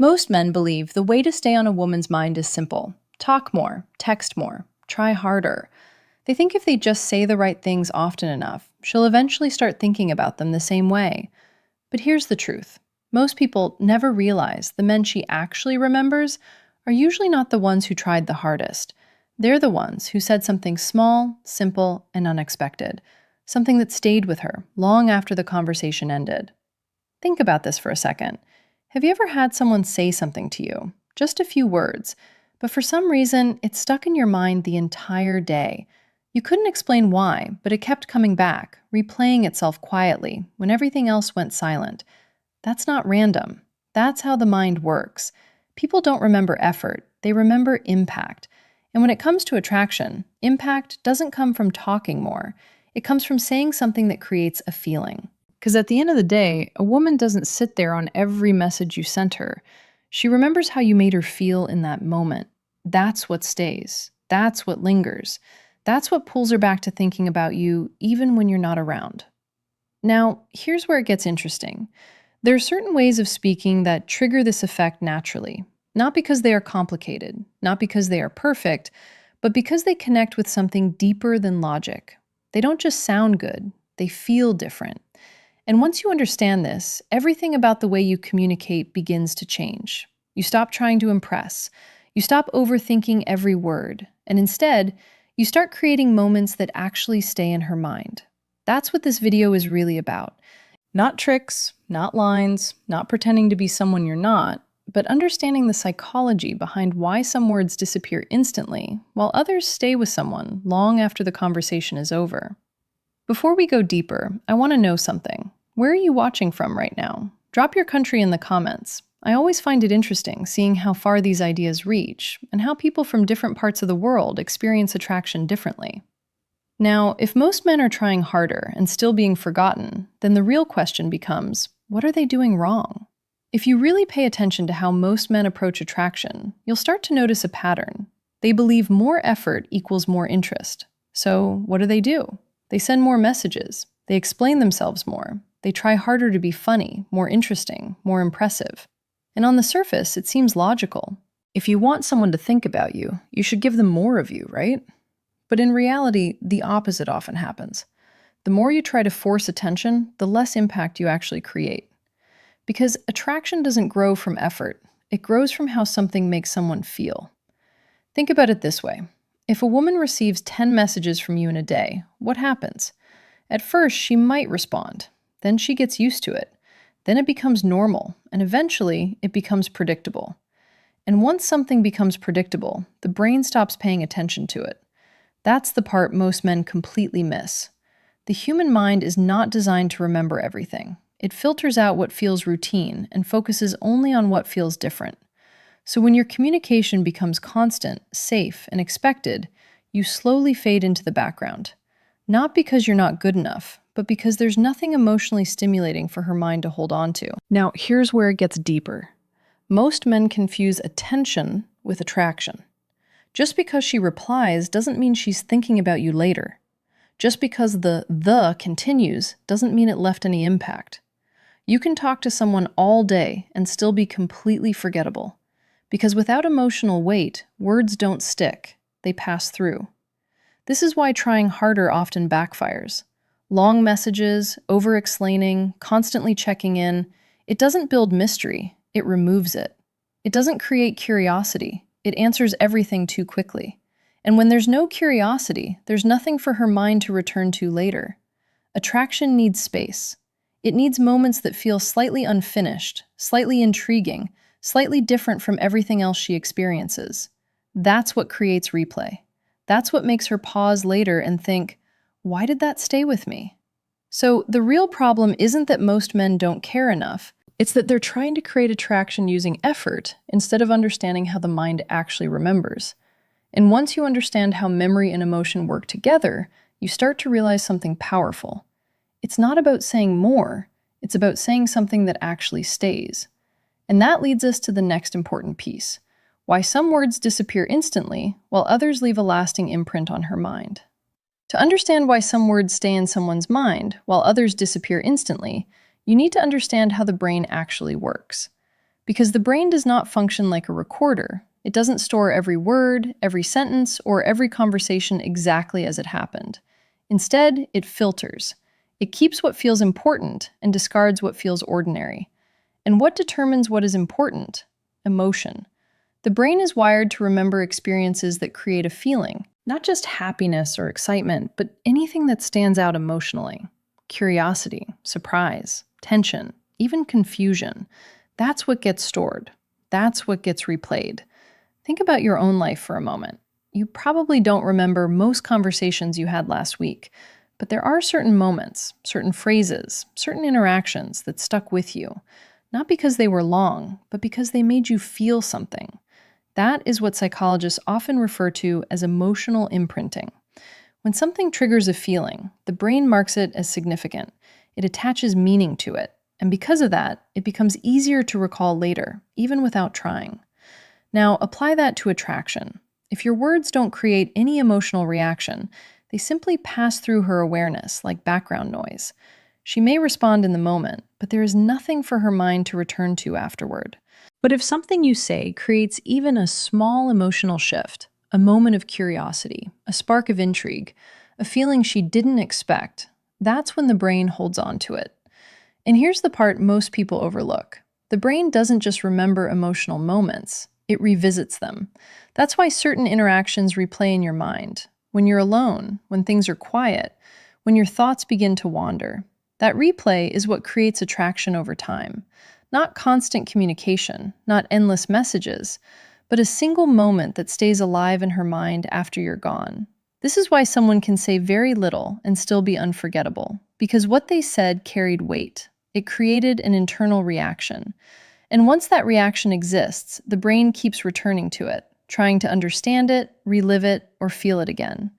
Most men believe the way to stay on a woman's mind is simple: talk more, text more, try harder. They think if they just say the right things often enough, she'll eventually start thinking about them the same way. But here's the truth: most people never realize the men she actually remembers are usually not the ones who tried the hardest. They're the ones who said something small, simple, and unexpected, something that stayed with her long after the conversation ended. Think about this for a second. Have you ever had someone say something to you, just a few words, but for some reason it stuck in your mind the entire day? You couldn't explain why, but it kept coming back, replaying itself quietly when everything else went silent. That's not random. That's how the mind works. People don't remember effort, they remember impact. And when it comes to attraction, impact doesn't come from talking more. It comes from saying something that creates a feeling. Because at the end of the day, a woman doesn't sit there on every message you sent her. She remembers how you made her feel in that moment. That's what stays. That's what lingers. That's what pulls her back to thinking about you even when you're not around. Now, here's where it gets interesting. There are certain ways of speaking that trigger this effect naturally, not because they are complicated, not because they are perfect, but because they connect with something deeper than logic. They don't just sound good, they feel different. And once you understand this, everything about the way you communicate begins to change. You stop trying to impress. You stop overthinking every word. And instead, you start creating moments that actually stay in her mind. That's what this video is really about. Not tricks, not lines, not pretending to be someone you're not, but understanding the psychology behind why some words disappear instantly, while others stay with someone long after the conversation is over. Before we go deeper, I want to know something. Where are you watching from right now? Drop your country in the comments. I always find it interesting seeing how far these ideas reach and how people from different parts of the world experience attraction differently. Now, if most men are trying harder and still being forgotten, then the real question becomes, what are they doing wrong? If you really pay attention to how most men approach attraction, you'll start to notice a pattern. They believe more effort equals more interest. So, what do? They send more messages. They explain themselves more. They try harder to be funny, more interesting, more impressive. And on the surface, it seems logical. If you want someone to think about you, you should give them more of you, right? But in reality, the opposite often happens. The more you try to force attention, the less impact you actually create. Because attraction doesn't grow from effort. It grows from how something makes someone feel. Think about it this way. If a woman receives 10 messages from you in a day, what happens? At first, she might respond. Then she gets used to it. Then it becomes normal, and eventually it becomes predictable. And once something becomes predictable, the brain stops paying attention to it. That's the part most men completely miss. The human mind is not designed to remember everything. It filters out what feels routine and focuses only on what feels different. So when your communication becomes constant, safe, and expected, you slowly fade into the background. Not because you're not good enough, but because there's nothing emotionally stimulating for her mind to hold on to. Now, here's where it gets deeper. Most men confuse attention with attraction. Just because she replies doesn't mean she's thinking about you later. Just because the continues doesn't mean it left any impact. You can talk to someone all day and still be completely forgettable. Because without emotional weight, words don't stick, they pass through. This is why trying harder often backfires. Long messages, over-explaining, constantly checking in, it doesn't build mystery, it removes it. It doesn't create curiosity, it answers everything too quickly. And when there's no curiosity, there's nothing for her mind to return to later. Attraction needs space. It needs moments that feel slightly unfinished, slightly intriguing, slightly different from everything else she experiences. That's what creates replay. That's what makes her pause later and think, why did that stay with me? So the real problem isn't that most men don't care enough. It's that they're trying to create attraction using effort instead of understanding how the mind actually remembers. And once you understand how memory and emotion work together, you start to realize something powerful. It's not about saying more, it's about saying something that actually stays. And that leads us to the next important piece: why some words disappear instantly while others leave a lasting imprint on her mind. To understand why some words stay in someone's mind while others disappear instantly, you need to understand how the brain actually works. Because the brain does not function like a recorder. It doesn't store every word, every sentence, or every conversation exactly as it happened. Instead, it filters. It keeps what feels important and discards what feels ordinary. And what determines what is important? Emotion. The brain is wired to remember experiences that create a feeling, not just happiness or excitement, but anything that stands out emotionally. Curiosity, surprise, tension, even confusion. That's what gets stored. That's what gets replayed. Think about your own life for a moment. You probably don't remember most conversations you had last week, but there are certain moments, certain phrases, certain interactions that stuck with you, not because they were long, but because they made you feel something. That is what psychologists often refer to as emotional imprinting. When something triggers a feeling, the brain marks it as significant. It attaches meaning to it, and because of that, it becomes easier to recall later, even without trying. Now, apply that to attraction. If your words don't create any emotional reaction, they simply pass through her awareness like background noise. She may respond in the moment, but there is nothing for her mind to return to afterward. But if something you say creates even a small emotional shift, a moment of curiosity, a spark of intrigue, a feeling she didn't expect, that's when the brain holds on to it. And here's the part most people overlook. The brain doesn't just remember emotional moments, it revisits them. That's why certain interactions replay in your mind. When you're alone, when things are quiet, when your thoughts begin to wander. That replay is what creates attraction over time. Not constant communication, not endless messages, but a single moment that stays alive in her mind after you're gone. This is why someone can say very little and still be unforgettable, because what they said carried weight. It created an internal reaction. And once that reaction exists, the brain keeps returning to it, trying to understand it, relive it, or feel it again.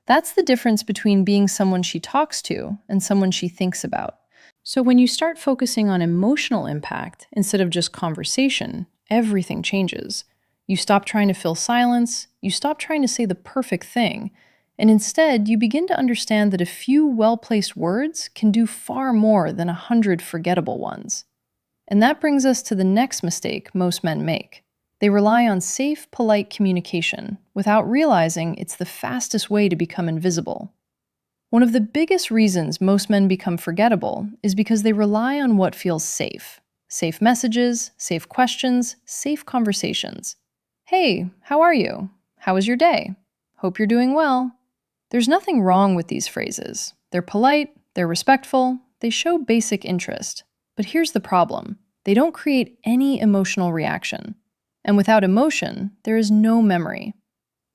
That's the difference between being someone she talks to and someone she thinks about. So when you start focusing on emotional impact instead of just conversation, everything changes. You stop trying to fill silence, you stop trying to say the perfect thing, and instead you begin to understand that a few well-placed words can do far more than 100 forgettable ones. And that brings us to the next mistake most men make. They rely on safe, polite communication without realizing it's the fastest way to become invisible. One of the biggest reasons most men become forgettable is because they rely on what feels safe. Safe messages, safe questions, safe conversations. Hey, how are you? How was your day? Hope you're doing well. There's nothing wrong with these phrases. They're polite, they're respectful, they show basic interest. But here's the problem. They don't create any emotional reaction. And without emotion, there is no memory.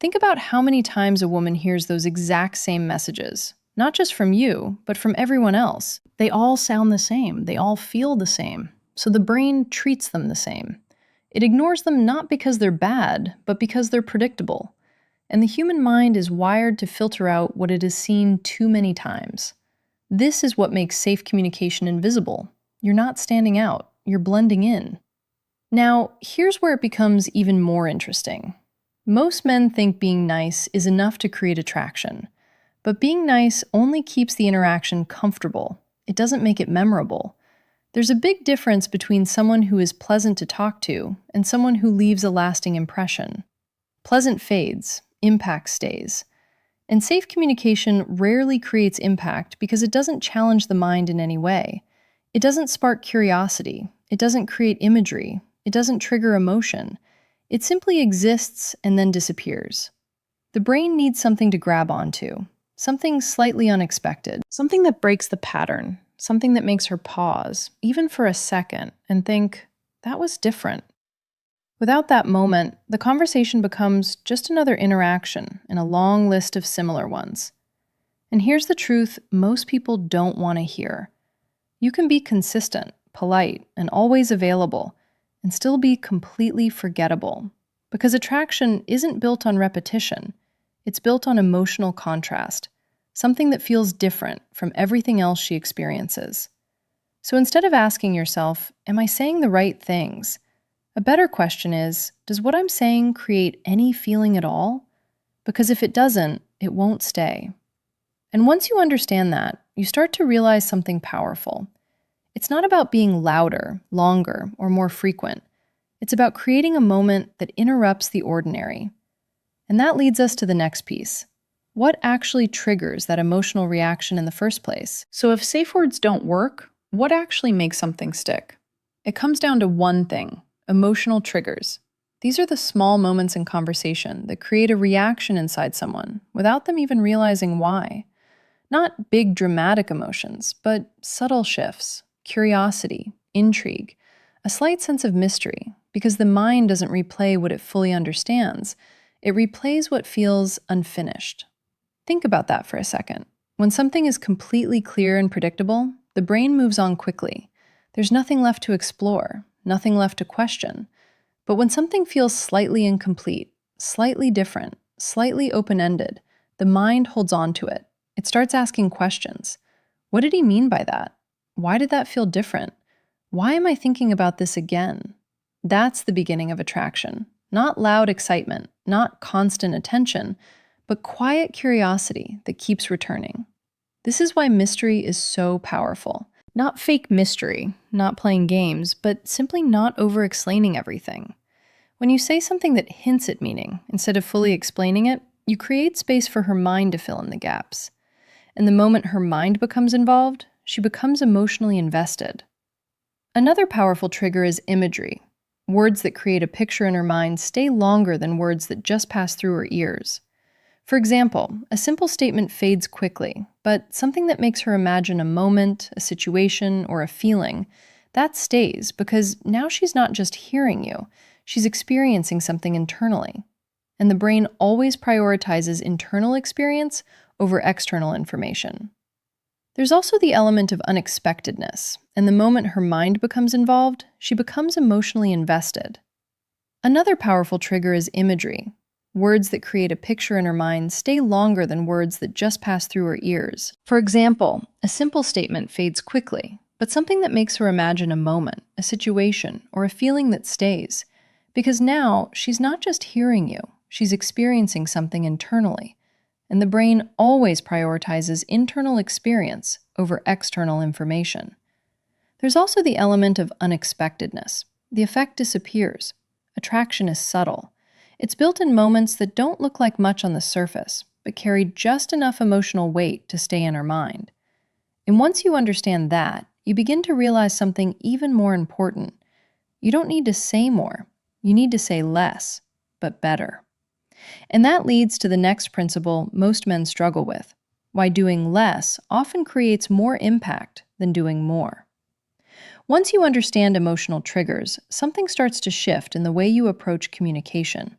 Think about how many times a woman hears those exact same messages. Not just from you, but from everyone else. They all sound the same. They all feel the same. So the brain treats them the same. It ignores them not because they're bad, but because they're predictable. And the human mind is wired to filter out what it has seen too many times. This is what makes safe communication invisible. You're not standing out. You're blending in. Now, here's where it becomes even more interesting. Most men think being nice is enough to create attraction. But being nice only keeps the interaction comfortable. It doesn't make it memorable. There's a big difference between someone who is pleasant to talk to and someone who leaves a lasting impression. Pleasant fades, impact stays. And safe communication rarely creates impact because it doesn't challenge the mind in any way. It doesn't spark curiosity. It doesn't create imagery. It doesn't trigger emotion. It simply exists and then disappears. The brain needs something to grab onto. Something slightly unexpected, something that breaks the pattern, something that makes her pause, even for a second, and think, that was different. Without that moment, the conversation becomes just another interaction in a long list of similar ones. And here's the truth most people don't want to hear. You can be consistent, polite, and always available, and still be completely forgettable. Because attraction isn't built on repetition. It's built on emotional contrast, something that feels different from everything else she experiences. So instead of asking yourself, am I saying the right things? A better question is, does what I'm saying create any feeling at all? Because if it doesn't, it won't stay. And once you understand that, you start to realize something powerful. It's not about being louder, longer, or more frequent. It's about creating a moment that interrupts the ordinary. And that leads us to the next piece. What actually triggers that emotional reaction in the first place? So if safe words don't work, what actually makes something stick? It comes down to one thing: emotional triggers. These are the small moments in conversation that create a reaction inside someone without them even realizing why. Not big dramatic emotions, but subtle shifts, curiosity, intrigue, a slight sense of mystery, because the mind doesn't replay what it fully understands, it replays what feels unfinished. Think about that for a second. When something is completely clear and predictable, the brain moves on quickly. There's nothing left to explore, nothing left to question. But when something feels slightly incomplete, slightly different, slightly open-ended, the mind holds on to it. It starts asking questions. What did he mean by that? Why did that feel different? Why am I thinking about this again? That's the beginning of attraction. Not loud excitement, not constant attention, but quiet curiosity that keeps returning. This is why mystery is so powerful. Not fake mystery, not playing games, but simply not over-explaining everything. When you say something that hints at meaning, instead of fully explaining it, you create space for her mind to fill in the gaps. And the moment her mind becomes involved, she becomes emotionally invested. Another powerful trigger is imagery. Words that create a picture in her mind stay longer than words that just pass through her ears. For example, a simple statement fades quickly, but something that makes her imagine a moment, a situation, or a feeling, that stays because now she's not just hearing you, she's experiencing something internally. And the brain always prioritizes internal experience over external information. There's also the element of unexpectedness, and the moment her mind becomes involved, she becomes emotionally invested. Another powerful trigger is imagery. Words that create a picture in her mind stay longer than words that just pass through her ears. For example, a simple statement fades quickly, but something that makes her imagine a moment, a situation, or a feeling that stays. Because now, she's not just hearing you, she's experiencing something internally. And the brain always prioritizes internal experience over external information. There's also the element of unexpectedness. The effect disappears. Attraction is subtle. It's built in moments that don't look like much on the surface, but carry just enough emotional weight to stay in her mind. And once you understand that, you begin to realize something even more important. You don't need to say more. You need to say less, but better. And that leads to the next principle most men struggle with: why doing less often creates more impact than doing more. Once you understand emotional triggers, something starts to shift in the way you approach communication.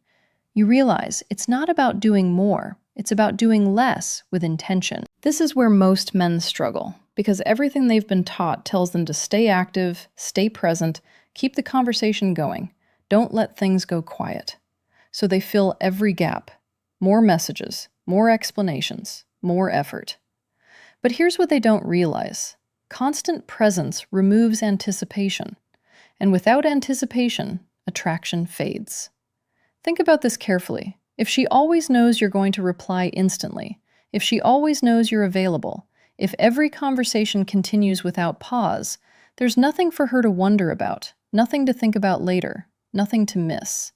You realize it's not about doing more, it's about doing less with intention. This is where most men struggle, because everything they've been taught tells them to stay active, stay present, keep the conversation going, don't let things go quiet. So they fill every gap. More messages, more explanations, more effort. But here's what they don't realize. Constant presence removes anticipation. And without anticipation, attraction fades. Think about this carefully. If she always knows you're going to reply instantly, if she always knows you're available, if every conversation continues without pause, there's nothing for her to wonder about, nothing to think about later, nothing to miss.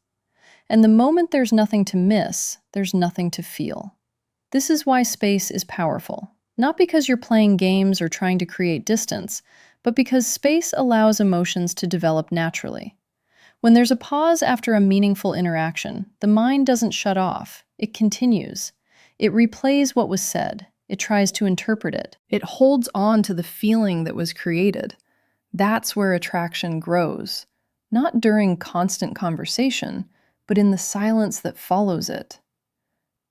And the moment there's nothing to miss, there's nothing to feel. This is why space is powerful. Not because you're playing games or trying to create distance, but because space allows emotions to develop naturally. When there's a pause after a meaningful interaction, the mind doesn't shut off. It continues. It replays what was said. It tries to interpret it. It holds on to the feeling that was created. That's where attraction grows. Not during constant conversation, but in the silence that follows it.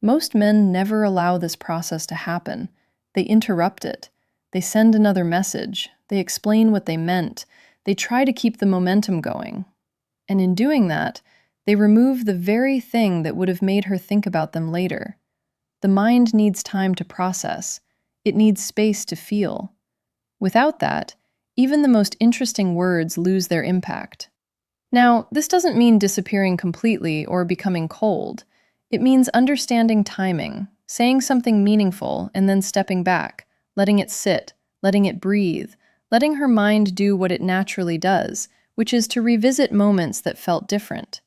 Most men never allow this process to happen. They interrupt it. They send another message. They explain what they meant. They try to keep the momentum going. And in doing that, they remove the very thing that would have made her think about them later. The mind needs time to process. It needs space to feel. Without that, even the most interesting words lose their impact. Now, this doesn't mean disappearing completely or becoming cold. It means understanding timing, saying something meaningful and then stepping back, letting it sit, letting it breathe, letting her mind do what it naturally does, which is to revisit moments that felt different.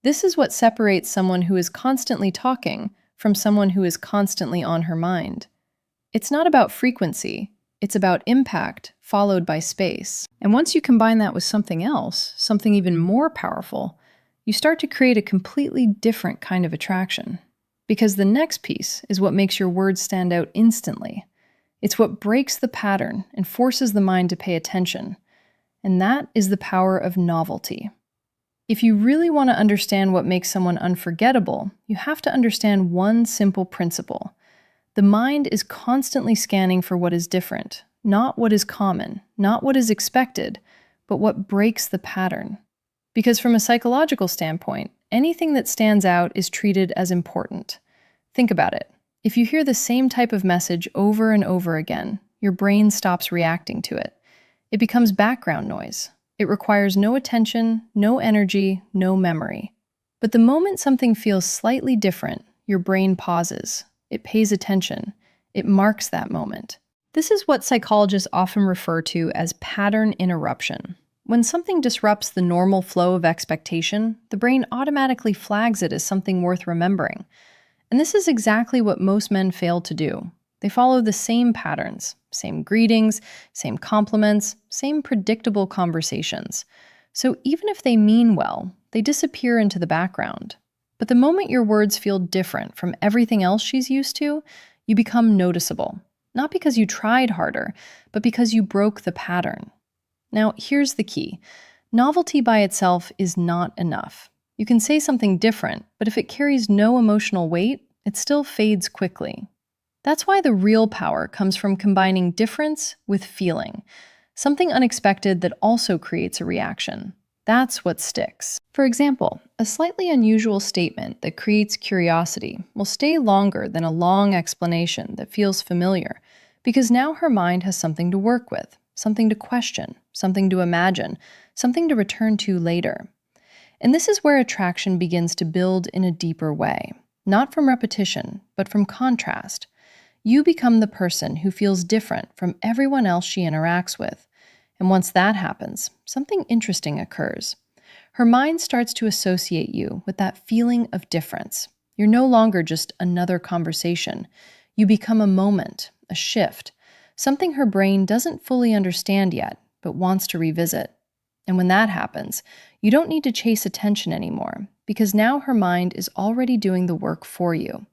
This is what separates someone who is constantly talking from someone who is constantly on her mind. It's not about frequency, it's about impact followed by space. And once you combine that with something else, something even more powerful, you start to create a completely different kind of attraction. Because the next piece is what makes your words stand out instantly. It's what breaks the pattern and forces the mind to pay attention. And that is the power of novelty. If you really want to understand what makes someone unforgettable, you have to understand one simple principle. The mind is constantly scanning for what is different, not what is common, not what is expected, but what breaks the pattern. Because from a psychological standpoint, anything that stands out is treated as important. Think about it. If you hear the same type of message over and over again, your brain stops reacting to it. It becomes background noise. It requires no attention, no energy, no memory. But the moment something feels slightly different, your brain pauses. It pays attention. It marks that moment. This is what psychologists often refer to as pattern interruption. When something disrupts the normal flow of expectation, the brain automatically flags it as something worth remembering. And this is exactly what most men fail to do. They follow the same patterns, same greetings, same compliments, same predictable conversations. So even if they mean well, they disappear into the background. But the moment your words feel different from everything else she's used to, you become noticeable. Not because you tried harder, but because you broke the pattern. Now, here's the key. Novelty by itself is not enough. You can say something different, but if it carries no emotional weight, it still fades quickly. That's why the real power comes from combining difference with feeling, something unexpected that also creates a reaction. That's what sticks. For example, a slightly unusual statement that creates curiosity will stay longer than a long explanation that feels familiar, because now her mind has something to work with, something to question, something to imagine, something to return to later. And this is where attraction begins to build in a deeper way, not from repetition, but from contrast. You become the person who feels different from everyone else she interacts with. And once that happens, something interesting occurs. Her mind starts to associate you with that feeling of difference. You're no longer just another conversation. You become a moment, a shift, something her brain doesn't fully understand yet, but wants to revisit. And when that happens, you don't need to chase attention anymore, because now her mind is already doing the work for you.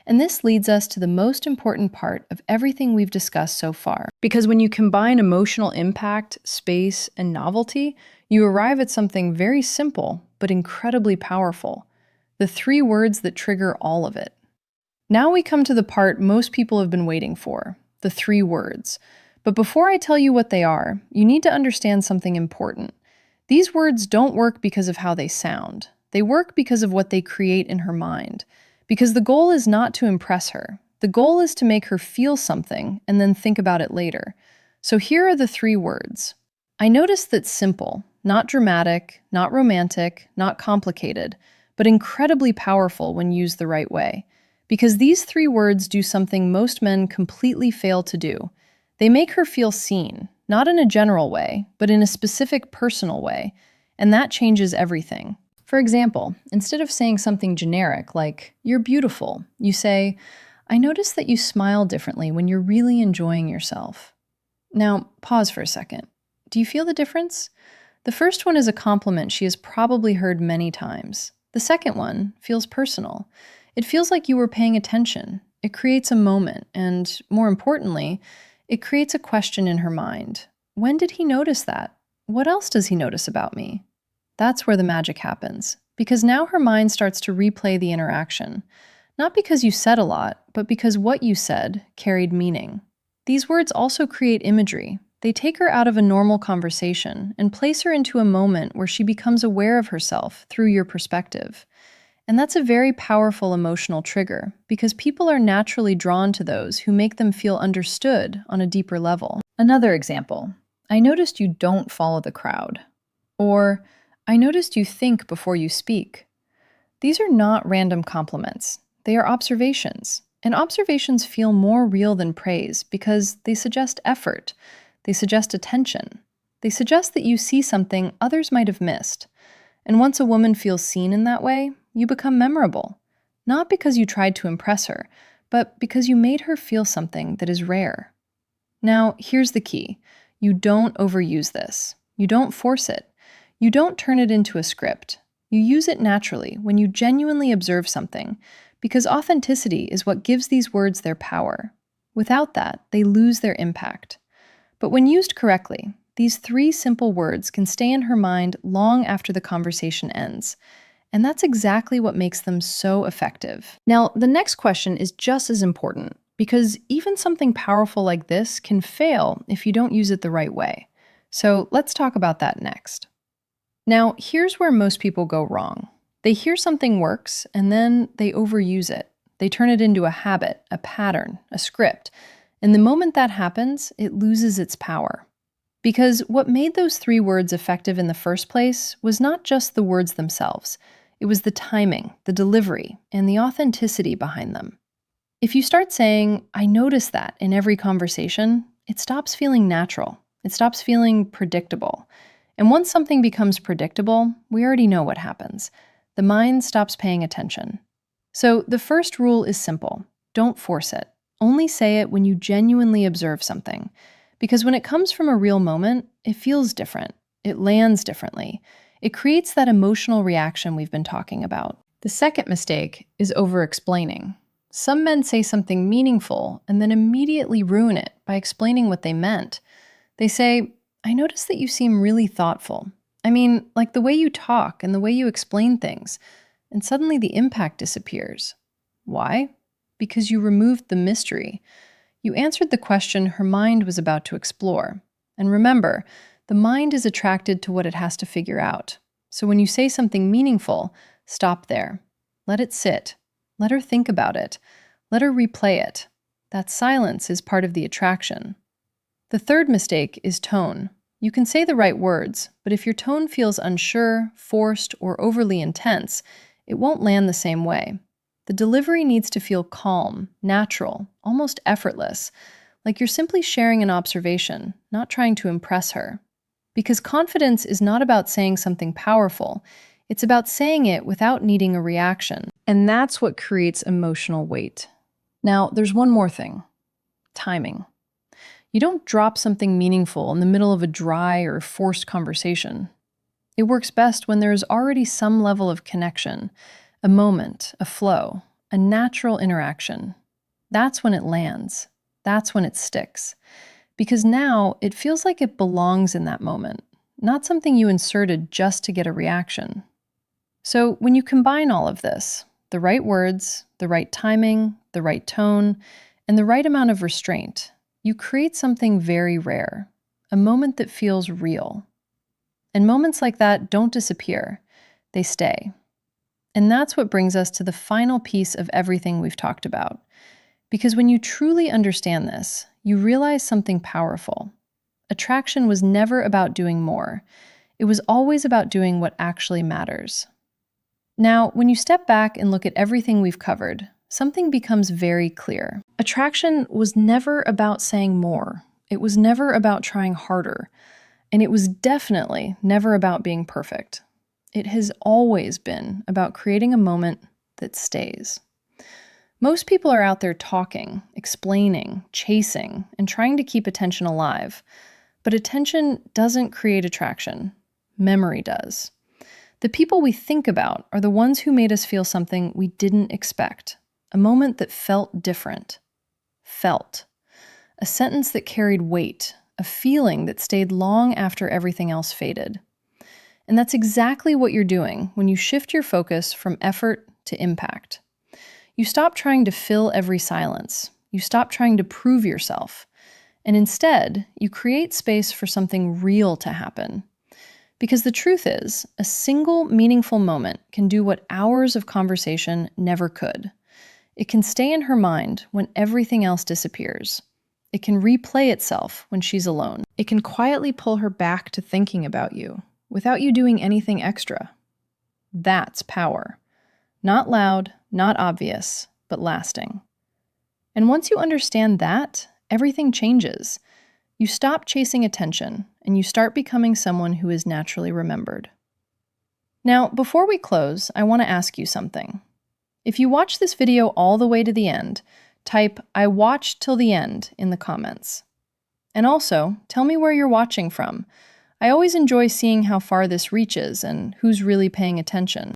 And this leads us to the most important part of everything we've discussed so far. Because when you combine emotional impact, space, and novelty, you arrive at something very simple, but incredibly powerful. The 3 words that trigger all of it. Now we come to the part most people have been waiting for, the 3 words. But before I tell you what they are, you need to understand something important. These words don't work because of how they sound. They work because of what they create in her mind. Because the goal is not to impress her. The goal is to make her feel something and then think about it later. So here are the 3 words. I noticed that simple, not dramatic, not romantic, not complicated, but incredibly powerful when used the right way. Because these 3 words do something most men completely fail to do. They make her feel seen, not in a general way, but in a specific personal way. And that changes everything. For example, instead of saying something generic like, "You're beautiful," you say, "I notice that you smile differently when you're really enjoying yourself." Now, pause for a second. Do you feel the difference? The first one is a compliment she has probably heard many times. The second one feels personal. It feels like you were paying attention. It creates a moment, and more importantly, it creates a question in her mind. When did he notice that? What else does he notice about me? That's where the magic happens, because now her mind starts to replay the interaction. Not because you said a lot, but because what you said carried meaning. These words also create imagery. They take her out of a normal conversation and place her into a moment where she becomes aware of herself through your perspective. And that's a very powerful emotional trigger, because people are naturally drawn to those who make them feel understood on a deeper level. Another example, I noticed you don't follow the crowd. Or, I noticed you think before you speak. These are not random compliments. They are observations. And observations feel more real than praise because they suggest effort. They suggest attention. They suggest that you see something others might have missed. And once a woman feels seen in that way, you become memorable. Not because you tried to impress her, but because you made her feel something that is rare. Now, here's the key. You don't overuse this. You don't force it. You don't turn it into a script. You use it naturally when you genuinely observe something, because authenticity is what gives these words their power. Without that, they lose their impact. But when used correctly, these 3 simple words can stay in her mind long after the conversation ends. And that's exactly what makes them so effective. Now, the next question is just as important, because even something powerful like this can fail if you don't use it the right way. So let's talk about that next. Now, here's where most people go wrong. They hear something works, and then they overuse it. They turn it into a habit, a pattern, a script. And the moment that happens, it loses its power. Because what made those 3 words effective in the first place was not just the words themselves. It was the timing, the delivery, and the authenticity behind them. If you start saying, "I notice that" in every conversation, it stops feeling natural. It stops feeling predictable. And once something becomes predictable, we already know what happens. The mind stops paying attention. So the first rule is simple. Don't force it. Only say it when you genuinely observe something. Because when it comes from a real moment, it feels different. It lands differently. It creates that emotional reaction we've been talking about. The second mistake is over-explaining. Some men say something meaningful and then immediately ruin it by explaining what they meant. They say, "I noticed that you seem really thoughtful. I mean, like the way you talk and the way you explain things." And suddenly the impact disappears. Why? Because you removed the mystery. You answered the question her mind was about to explore. And remember, the mind is attracted to what it has to figure out. So when you say something meaningful, stop there. Let it sit. Let her think about it. Let her replay it. That silence is part of the attraction. The third mistake is tone. You can say the right words, but if your tone feels unsure, forced, or overly intense, it won't land the same way. The delivery needs to feel calm, natural, almost effortless, like you're simply sharing an observation, not trying to impress her. Because confidence is not about saying something powerful, it's about saying it without needing a reaction. And that's what creates emotional weight. Now, there's one more thing. Timing. You don't drop something meaningful in the middle of a dry or forced conversation. It works best when there is already some level of connection, a moment, a flow, a natural interaction. That's when it lands. That's when it sticks. Because now it feels like it belongs in that moment, not something you inserted just to get a reaction. So when you combine all of this, the right words, the right timing, the right tone, and the right amount of restraint, you create something very rare, a moment that feels real. And moments like that don't disappear, they stay. And that's what brings us to the final piece of everything we've talked about. Because when you truly understand this, you realize something powerful. Attraction was never about doing more. It was always about doing what actually matters. Now, when you step back and look at everything we've covered, something becomes very clear. Attraction was never about saying more. It was never about trying harder. And it was definitely never about being perfect. It has always been about creating a moment that stays. Most people are out there talking, explaining, chasing, and trying to keep attention alive. But attention doesn't create attraction. Memory does. The people we think about are the ones who made us feel something we didn't expect. A moment that felt different. Felt. A sentence that carried weight. A feeling that stayed long after everything else faded. And that's exactly what you're doing when you shift your focus from effort to impact. You stop trying to fill every silence. You stop trying to prove yourself. And instead, you create space for something real to happen. Because the truth is, a single meaningful moment can do what hours of conversation never could. It can stay in her mind when everything else disappears. It can replay itself when she's alone. It can quietly pull her back to thinking about you, without you doing anything extra. That's power. Not loud, not obvious, but lasting. And once you understand that, everything changes. You stop chasing attention, and you start becoming someone who is naturally remembered. Now, before we close, I want to ask you something. If you watch this video all the way to the end, type "I watched till the end" in the comments. And also, tell me where you're watching from. I always enjoy seeing how far this reaches and who's really paying attention.